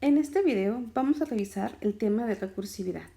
En este video vamos a revisar el tema de recursividad.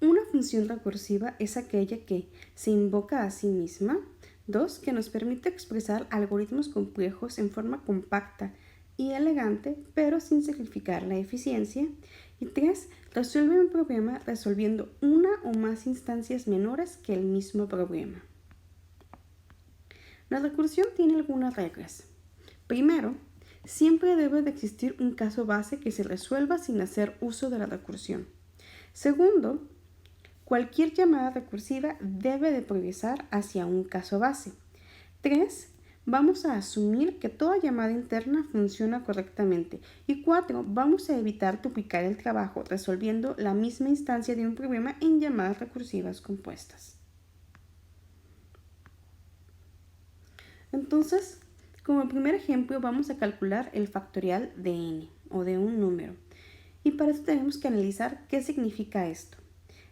Una función recursiva es aquella que se invoca a sí misma. 2. Que nos permite expresar algoritmos complejos en forma compacta y elegante, pero sin sacrificar la eficiencia. Y 3. Resuelve un problema resolviendo una o más instancias menores que el mismo problema. La recursión tiene algunas reglas. Primero, siempre debe de existir un caso base que se resuelva sin hacer uso de la recursión. Segundo, cualquier llamada recursiva debe de progresar hacia un caso base. 3. Vamos a asumir que toda llamada interna funciona correctamente. Y 4. Vamos a evitar duplicar el trabajo resolviendo la misma instancia de un problema en llamadas recursivas compuestas. Entonces, como primer ejemplo, vamos a calcular el factorial de n o de un número. Y para eso tenemos que analizar qué significa esto.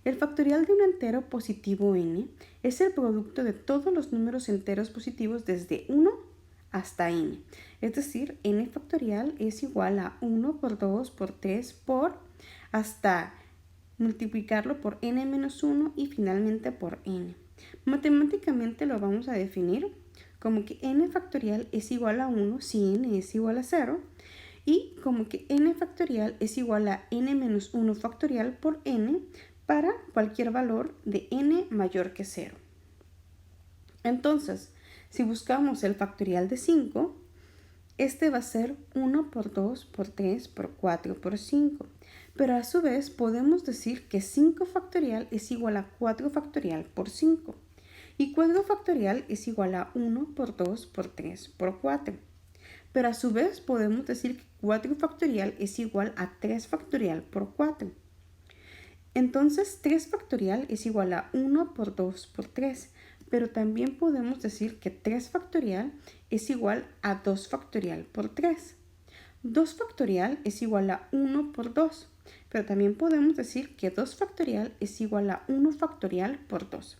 El factorial de un entero positivo n es el producto de todos los números enteros positivos desde 1 hasta n. Es decir, n factorial es igual a 1 por 2 por 3 por hasta multiplicarlo por n menos 1 y finalmente por n. Matemáticamente lo vamos a definir como que n factorial es igual a 1 si n es igual a 0 y como que n factorial es igual a n menos 1 factorial por n para cualquier valor de n mayor que 0. Entonces, si buscamos el factorial de 5, este va a ser 1 por 2 por 3 por 4 por 5. Pero a su vez podemos decir que 5 factorial es igual a 4 factorial por 5. Y 4 factorial es igual a 1 por 2 por 3 por 4. Pero a su vez podemos decir que 4 factorial es igual a 3 factorial por 4. Entonces 3 factorial es igual a 1 por 2 por 3. Pero también podemos decir que 3 factorial es igual a 2 factorial por 3. 2 factorial es igual a 1 por 2. Pero también podemos decir que 2 factorial es igual a 1 factorial por 2.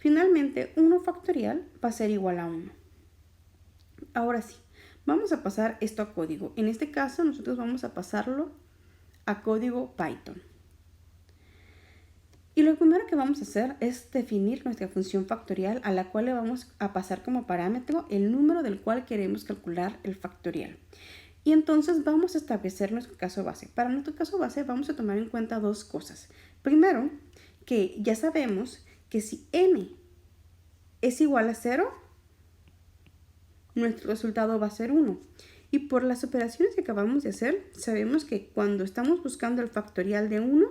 Finalmente, 1 factorial va a ser igual a 1. Ahora sí, vamos a pasar esto a código. En este caso, nosotros vamos a pasarlo a código Python. Y lo primero que vamos a hacer es definir nuestra función factorial a la cual le vamos a pasar como parámetro el número del cual queremos calcular el factorial. Y entonces vamos a establecer nuestro caso base. Para nuestro caso base vamos a tomar en cuenta dos cosas. Primero, que ya sabemos que si n es igual a 0, nuestro resultado va a ser 1. Y por las operaciones que acabamos de hacer, sabemos que cuando estamos buscando el factorial de 1,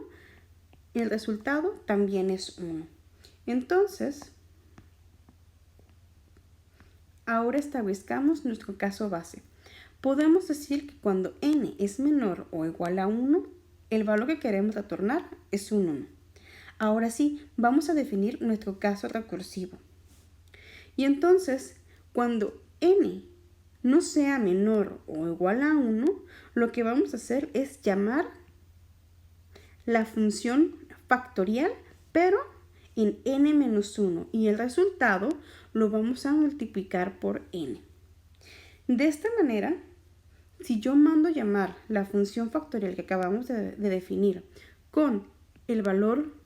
el resultado también es 1. Entonces, ahora establezcamos nuestro caso base. Podemos decir que cuando n es menor o igual a 1, el valor que queremos retornar es un 1. Ahora sí, vamos a definir nuestro caso recursivo. Y entonces, cuando n no sea menor o igual a 1, lo que vamos a hacer es llamar la función factorial, pero en n menos 1. Y el resultado lo vamos a multiplicar por n. De esta manera, si yo mando llamar la función factorial que acabamos de definir con el valor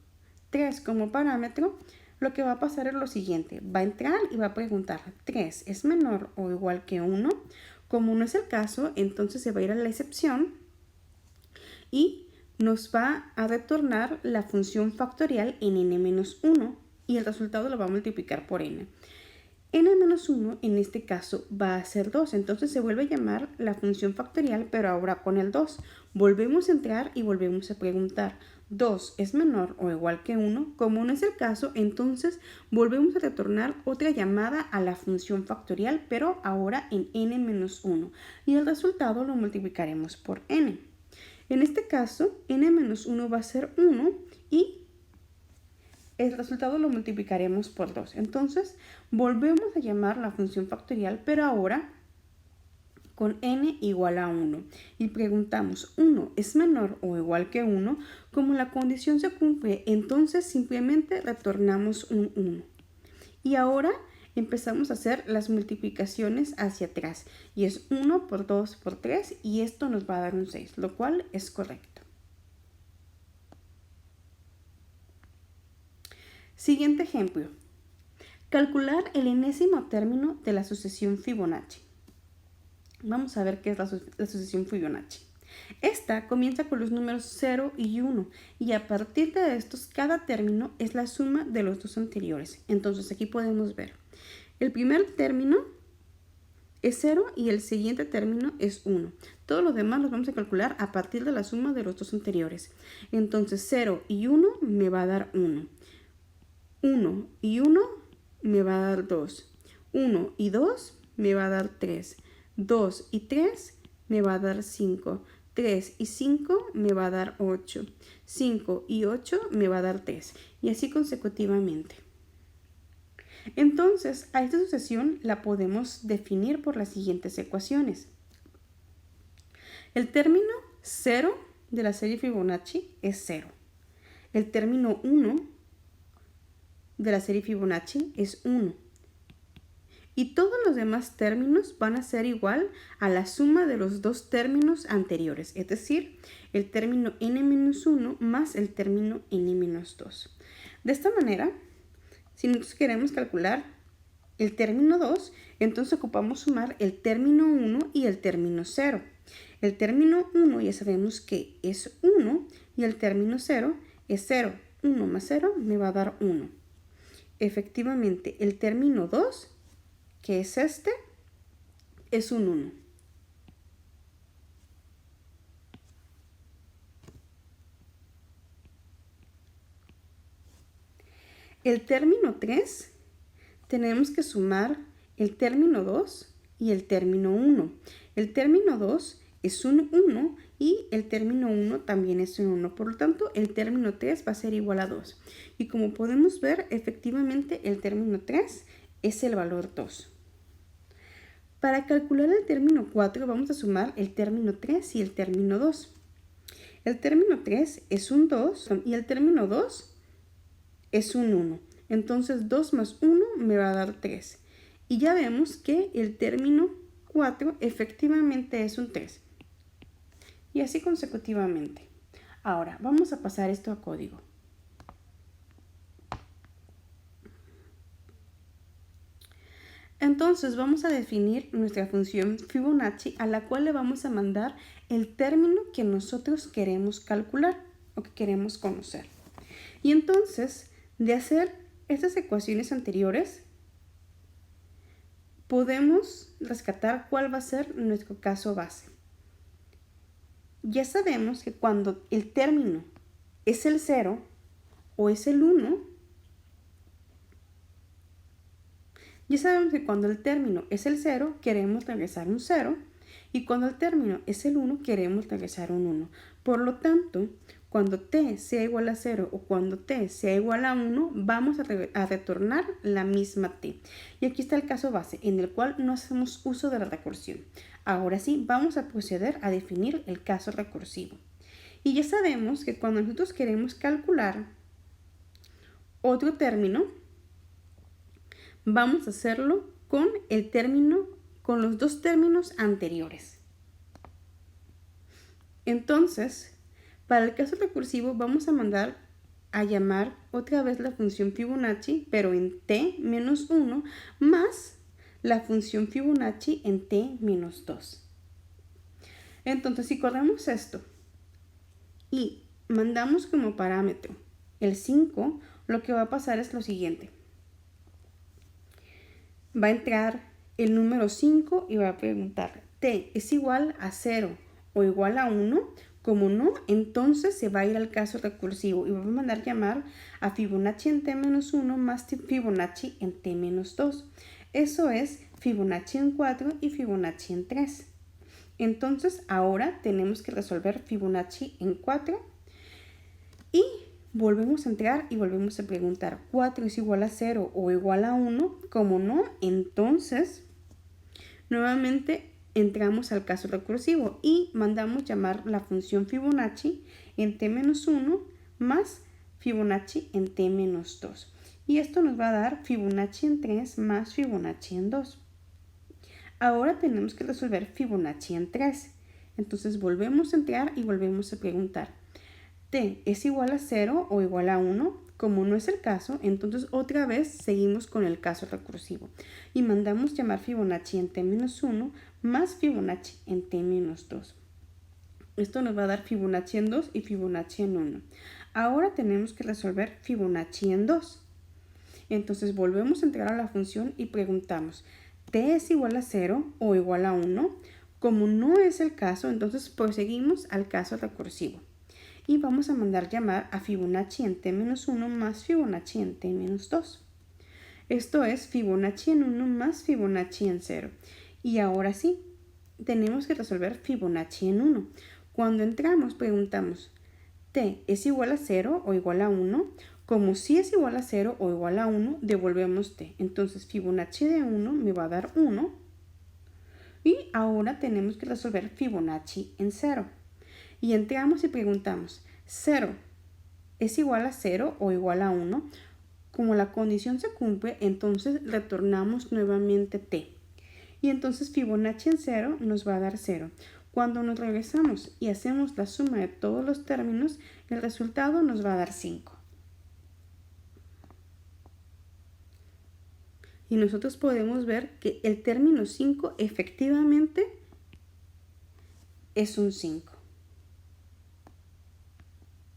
3 como parámetro, lo que va a pasar es lo siguiente. Va a entrar y va a preguntar, ¿3 es menor o igual que 1? Como no es el caso, entonces se va a ir a la excepción y nos va a retornar la función factorial en n-1 y el resultado lo va a multiplicar por n. n-1 en este caso va a ser 2, entonces se vuelve a llamar la función factorial, pero ahora con el 2. Volvemos a entrar y volvemos a preguntar, ¿2 es menor o igual que 1? Como no es el caso, entonces volvemos a retornar otra llamada a la función factorial, pero ahora en n-1. Y el resultado lo multiplicaremos por n. En este caso, n-1 va a ser 1 y el resultado lo multiplicaremos por 2. Entonces, volvemos a llamar la función factorial, pero ahora con n igual a 1. Y preguntamos, ¿1 es menor o igual que 1? Como la condición se cumple, entonces simplemente retornamos un 1. Y ahora empezamos a hacer las multiplicaciones hacia atrás. Y es 1 por 2 por 3 y esto nos va a dar un 6, lo cual es correcto. Siguiente ejemplo. Calcular el enésimo término de la sucesión Fibonacci. Vamos a ver qué es la sucesión Fibonacci. Esta comienza con los números 0 y 1 y a partir de estos cada término es la suma de los dos anteriores. Entonces aquí podemos ver, el primer término es 0 y el siguiente término es 1. Todos los demás los vamos a calcular a partir de la suma de los dos anteriores. Entonces 0 y 1 me va a dar 1. 1 y 1 me va a dar 2. 1 y 2 me va a dar 3. 2 y 3 me va a dar 5. 3 y 5 me va a dar 8. 5 y 8 me va a dar 3. Y así consecutivamente. Entonces, a esta sucesión la podemos definir por las siguientes ecuaciones. El término 0 de la serie Fibonacci es 0. El término 1 de la serie Fibonacci es 1. Y todos los demás términos van a ser igual a la suma de los dos términos anteriores, es decir, el término n-1 más el término n-2. De esta manera, si nosotros queremos calcular el término 2, entonces ocupamos sumar el término 1 y el término 0. El término 1 ya sabemos que es 1 y el término 0 es 0. 1 más 0 me va a dar 1. Efectivamente, el término 2, que es este, es un 1. El término 3, tenemos que sumar el término 2 y el término 1. El término 2 es un 1 y el término 1 también es un 1. Por lo tanto, el término 3 va a ser igual a 2. Y como podemos ver, efectivamente, el término 3 es el valor 2. Para calcular el término 4 vamos a sumar el término 3 y el término 2. El término 3 es un 2 y el término 2 es un 1. Entonces 2 más 1 me va a dar 3. Y ya vemos que el término 4 efectivamente es un 3. Y así consecutivamente. Ahora vamos a pasar esto a código. Entonces vamos a definir nuestra función Fibonacci a la cual le vamos a mandar el término que nosotros queremos calcular o que queremos conocer. Y entonces, de hacer estas ecuaciones anteriores, podemos rescatar cuál va a ser nuestro caso base. Ya sabemos que cuando el término es el 0 o es el 1, ya sabemos que cuando el término es el 0, queremos regresar un 0. Y cuando el término es el 1, queremos regresar un 1. Por lo tanto, cuando t sea igual a 0 o cuando t sea igual a 1, vamos a retornar la misma t. Y aquí está el caso base, en el cual no hacemos uso de la recursión. Ahora sí, vamos a proceder a definir el caso recursivo. Y ya sabemos que cuando nosotros queremos calcular otro término, vamos a hacerlo con con los dos términos anteriores. Entonces, para el caso recursivo vamos a mandar a llamar otra vez la función Fibonacci, pero en t menos 1 más la función Fibonacci en t menos 2. Entonces, si corremos esto y mandamos como parámetro el 5, lo que va a pasar es lo siguiente. Va a entrar el número 5 y va a preguntar, ¿t es igual a 0 o igual a 1? Como no, entonces se va a ir al caso recursivo y va a mandar llamar a Fibonacci en t-1 más Fibonacci en t-2. Eso es Fibonacci en 4 y Fibonacci en 3. Entonces ahora tenemos que resolver Fibonacci en 4 y volvemos a entrar y volvemos a preguntar, ¿4 es igual a 0 o igual a 1? Como no, entonces nuevamente entramos al caso recursivo y mandamos llamar la función Fibonacci en t-1 más Fibonacci en t-2. Y esto nos va a dar Fibonacci en 3 más Fibonacci en 2. Ahora tenemos que resolver Fibonacci en 3. Entonces volvemos a entrar y volvemos a preguntar. ¿T es igual a 0 o igual a 1? Como no es el caso, entonces otra vez seguimos con el caso recursivo y mandamos llamar Fibonacci en T-1 más Fibonacci en T-2. Esto nos va a dar Fibonacci en 2 y Fibonacci en 1. Ahora tenemos que resolver Fibonacci en 2. Entonces volvemos a entrar a la función y preguntamos, ¿T es igual a 0 o igual a 1? Como no es el caso, entonces proseguimos al caso recursivo. Y vamos a mandar llamar a Fibonacci en T-1 más Fibonacci en T-2. Esto es Fibonacci en 1 más Fibonacci en 0. Y ahora sí, tenemos que resolver Fibonacci en 1. Cuando entramos preguntamos, ¿T es igual a 0 o igual a 1? Como si es igual a 0 o igual a 1, devolvemos T. Entonces Fibonacci de 1 me va a dar 1. Y ahora tenemos que resolver Fibonacci en 0. Y entramos y preguntamos, ¿0 es igual a 0 o igual a 1? Como la condición se cumple, entonces retornamos nuevamente T. Y entonces Fibonacci en 0 nos va a dar 0. Cuando nos regresamos y hacemos la suma de todos los términos, el resultado nos va a dar 5. Y nosotros podemos ver que el término 5 efectivamente es un 5.